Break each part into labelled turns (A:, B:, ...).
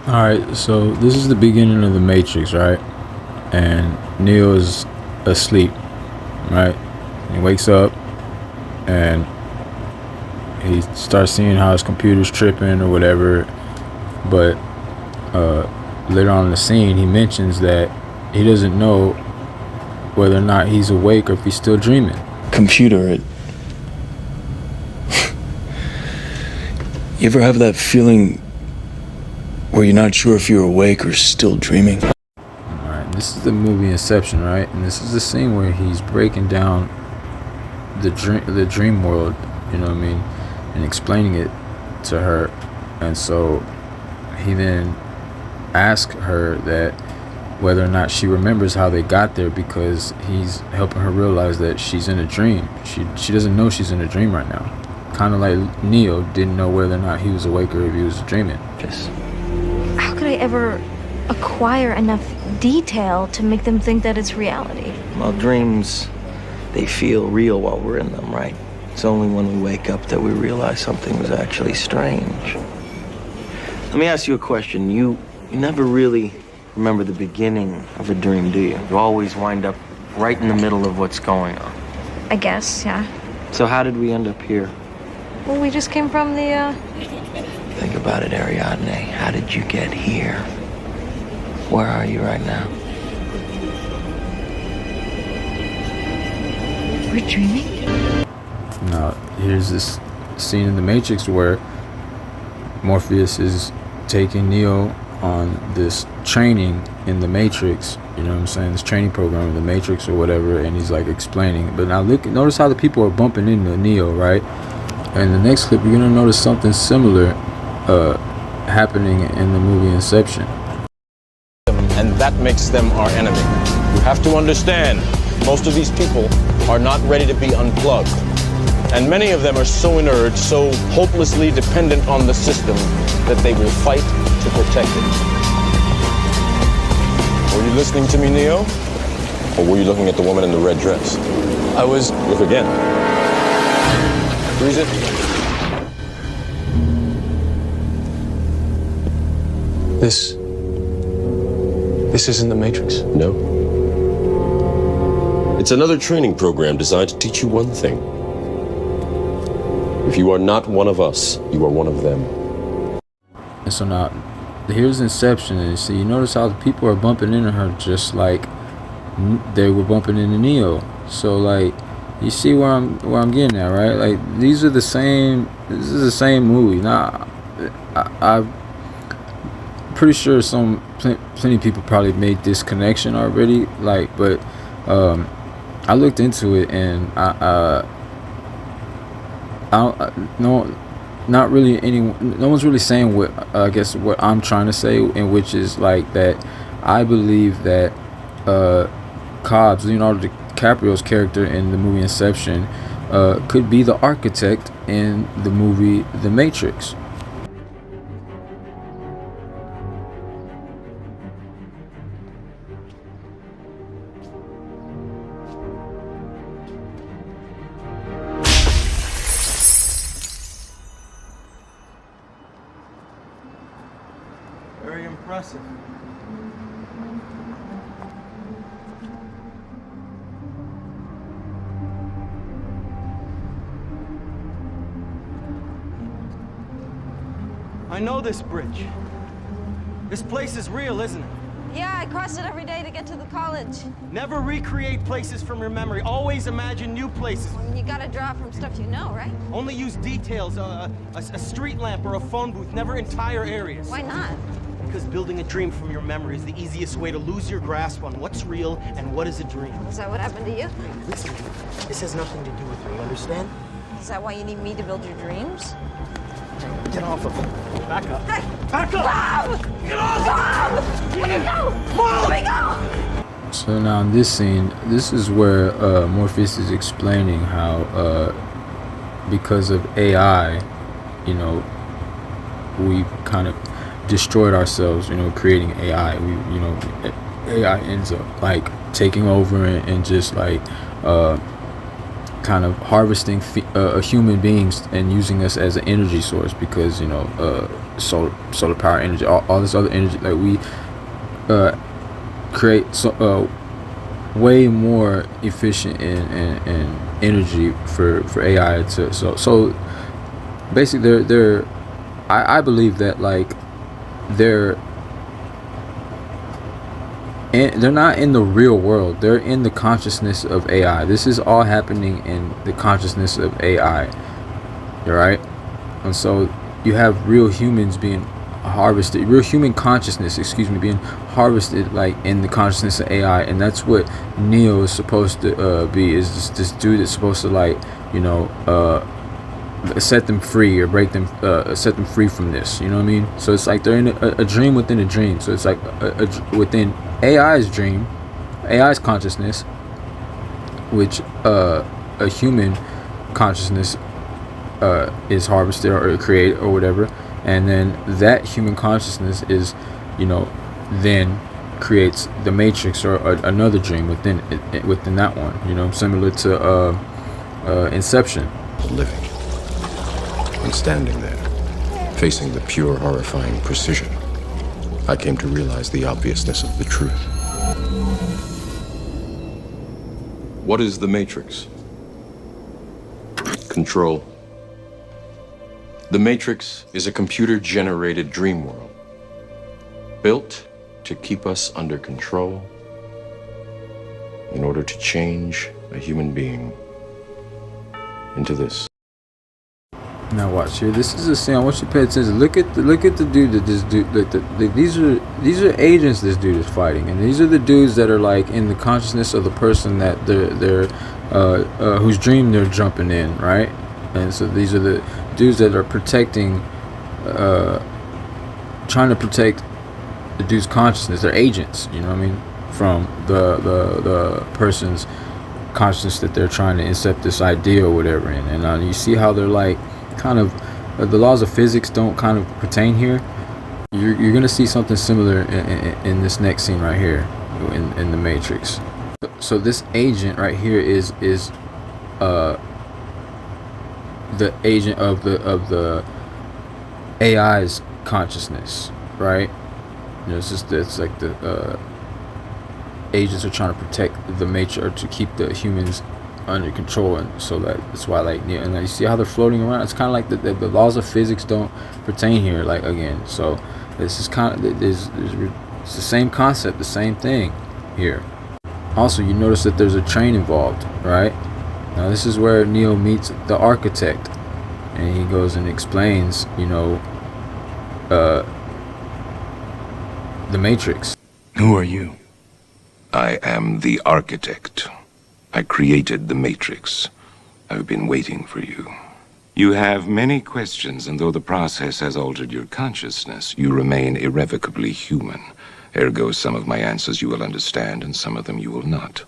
A: All right, so this is the beginning of the Matrix, right? And Neo is asleep, right? He wakes up and he starts seeing how his computer's tripping or whatever. But later on in the scene, he mentions that he doesn't know whether or not he's awake or if he's still dreaming.
B: Computer, you ever have that feeling where you're not sure if you're awake or still dreaming?
A: Alright, this is the movie Inception, right? And this is the scene where he's breaking down the dream world, you know what I mean, and explaining it to her. And so he then asks her that whether or not she remembers how they got there, because he's helping her realize that she's in a dream. She doesn't know she's in a dream right now. Kind of like Neo didn't know whether or not he was awake or if he was dreaming.
B: Yes.
C: How could I ever acquire enough detail to make them think that it's reality?
D: Well, dreams, they feel real while we're in them, right? It's only when we wake up that we realize something was actually strange. Let me ask you a question. You never really remember the beginning of a dream, do you? You always wind up right in the middle of what's going on.
C: I guess, yeah.
D: So how did we end up here?
C: Well, we just came from the,
D: Think about it, Ariadne. How did you get here? Where are you right now?
C: We're dreaming?
A: Now, here's this scene in the Matrix where Morpheus is taking Neo on this training in the Matrix, you know what I'm saying, this training program in the Matrix or whatever, and he's like explaining. But now notice how the people are bumping into Neo, right? And the next clip, you're gonna notice something similar happening in the movie Inception.
E: And that makes them our enemy. You have to understand, most of these people are not ready to be unplugged. And many of them are so inert, so hopelessly dependent on the system, that they will fight to protect it. Were you listening to me, Neo? Or were you looking at the woman in the red dress?
B: I was.
E: Look again. Freeze it.
B: This isn't the Matrix.
F: No. It's another training program designed to teach you one thing. If you are not one of us, you are one of them.
A: And so now, here's Inception, and you notice how the people are bumping into her just like they were bumping into Neo. So like, you see where I'm getting at, right? Like, these are the same. This is the same movie. Now, I'm pretty sure plenty of people probably made this connection already. Like, but I looked into it, and no, not really anyone. No one's really saying what I guess what I'm trying to say, and which is like that. I believe that Cobbs, Leonardo DiCaprio's character in the movie Inception, could be the architect in the movie The Matrix.
D: Very impressive.
G: I know this bridge. This place is real, isn't it?
H: Yeah, I cross it every day to get to the college.
G: Never recreate places from your memory. Always imagine new places.
H: You gotta draw from stuff you know, right?
G: Only use details, a street lamp or a phone booth, never entire areas.
H: Why not?
G: Because building a dream from your memory is the easiest way to lose your grasp on what's real and what is a dream.
H: Is that what happened to you?
G: Listen, this has nothing to do with me, understand?
H: Is that why you need me to build your dreams?
G: Get off of me. Back up.
H: Hey!
G: Back up!
H: Bob!
G: Get off!
H: Bob! Let me go! Let me go!
A: So now in this scene, this is where Morpheus is explaining how because of AI, you know, we kind of destroyed ourselves, you know, creating AI. AI ends up like taking over and just like kind of harvesting human beings and using us as an energy source, because solar power energy, all this other energy, like we create way more efficient and energy for AI to so basically I believe that like they're not in the real world. They're in the consciousness of AI. This is all happening in the consciousness of AI. Right? And so you have real humans being harvested, real human consciousness, being harvested like in the consciousness of AI. And that's what Neo is supposed to be, is this dude that's supposed to like, set them free or break them, set them free from this. You know what I mean? So it's like they're in a dream within a dream. So it's like within AI's dream, AI's consciousness, which a human consciousness is harvested or created or whatever, and then that human consciousness is, then creates the Matrix or another dream within that one. Similar to Inception.
I: Living and standing there, facing the pure, horrifying precision, I came to realize the obviousness of the truth.
F: What is the Matrix? Control. The Matrix is a computer-generated dream world, built to keep us under control in order to change a human being into this.
A: Now watch here. This is a scene. I want you to pay attention. Look at the dude that this dude. These are agents this dude is fighting, and these are the dudes that are like in the consciousness of the person that they're whose dream they're jumping in, right? And so these are the dudes that are protecting, trying to protect the dude's consciousness. They're agents, you know what I mean, from the person's consciousness that they're trying to incept this idea or whatever in. And you see how they're like kind of the laws of physics don't kind of pertain here. You're gonna see something similar in this next scene right here in the Matrix. So this agent right here is the agent of the AI's consciousness, right? It's like the agents are trying to protect the Matrix, or to keep the humans under control, and so that's why, like, and you see how they're floating around. It's kind of like the laws of physics don't pertain here, like, again. So this is kind of it's the same concept, the same thing here. Also, you notice that there's a train involved, right? Now this is where Neo meets the architect, and he goes and explains, the Matrix.
I: Who are you?
J: I am the architect. I created the Matrix. I've been waiting for you. You have many questions, and though the process has altered your consciousness, you remain irrevocably human. Ergo, some of my answers you will understand, and some of them you will not.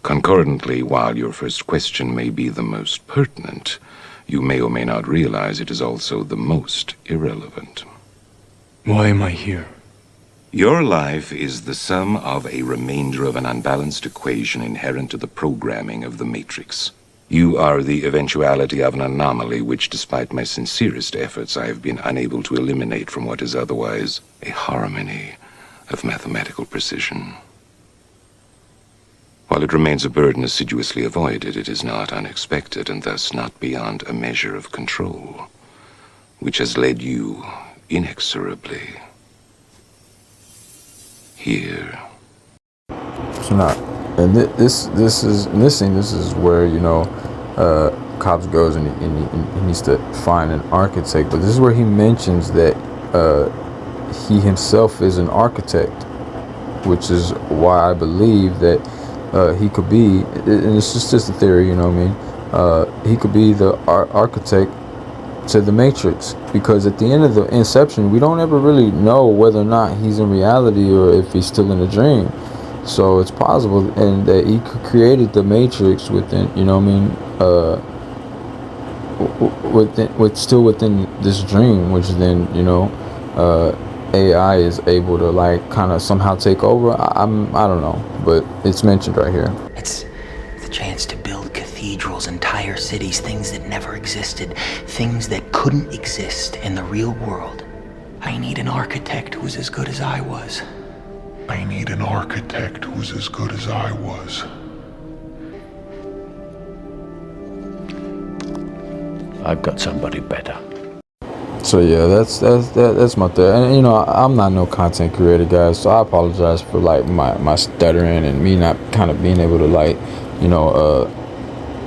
J: Concordantly, while your first question may be the most pertinent, you may or may not realize it is also the most irrelevant.
I: Why am I here?
J: Your life is the sum of a remainder of an unbalanced equation inherent to the programming of the Matrix. You are the eventuality of an anomaly which, despite my sincerest efforts, I have been unable to eliminate from what is otherwise a harmony of mathematical precision. While it remains a burden assiduously avoided, it is not unexpected, and thus not beyond a measure of control, which has led you inexorably here.
A: So now, and this is where Cobbs goes and he needs to find an architect. But this is where he mentions that he himself is an architect, which is why I believe that he could be, and it's just a theory, you know what I mean? He could be the architect to the Matrix, because at the end of the Inception, we don't ever really know whether or not he's in reality or if he's still in a dream. So it's possible, and that he created the Matrix within, within this dream, which then AI is able to like kind of somehow take over. I don't know, but it's mentioned right here.
K: It's the chance to build cathedrals cathedrals, entire cities, things that never existed, things that couldn't exist in the real world. I need an architect who's as good as I was.
L: I need an architect who's as good as I was.
M: I've got somebody better.
A: So yeah, that's my thing. And you know, I'm not no content creator, guys, so I apologize for like my stuttering and me not kind of being able to, like, you know,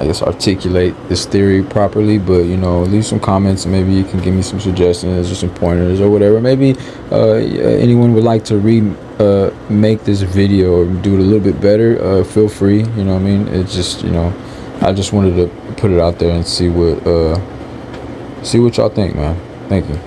A: I guess articulate this theory properly. But you know, leave some comments and maybe you can give me some suggestions or some pointers or whatever. Maybe anyone would like to make this video or do it a little bit better, feel free, you know what I mean? It's just, you know, I just wanted to put it out there and see what y'all think, man. Thank you.